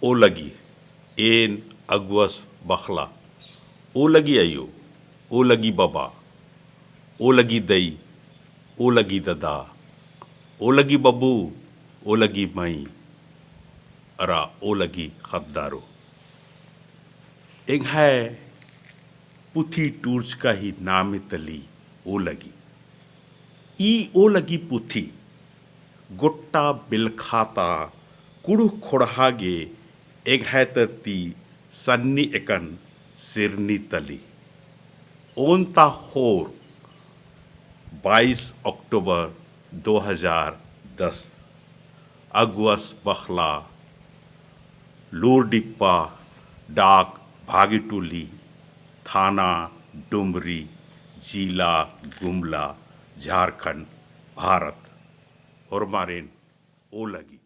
ओ लगी एन अगवस बखला ओ लगी अयो ओ लगी बबा ओ लगी दई ओ लगी ददा ओ लगी बब्बू ओ लगी मई अरा ओ लगी खबदारो एक है पुथी टूर्च का ही नाम तली ओ लगी ई ओ लगी पुथी गोट्टा बिलखाता कुड़ु खोड़हागे एक है ती सन्नी एकन सिरनी तली ओनता होर 22 अक्टूबर 2010 अगवस बखला लोरडिप्पा डाक भागीटुली थाना डुमरी जिला गुमला झारखंड भारत और मारेन ओ लगी।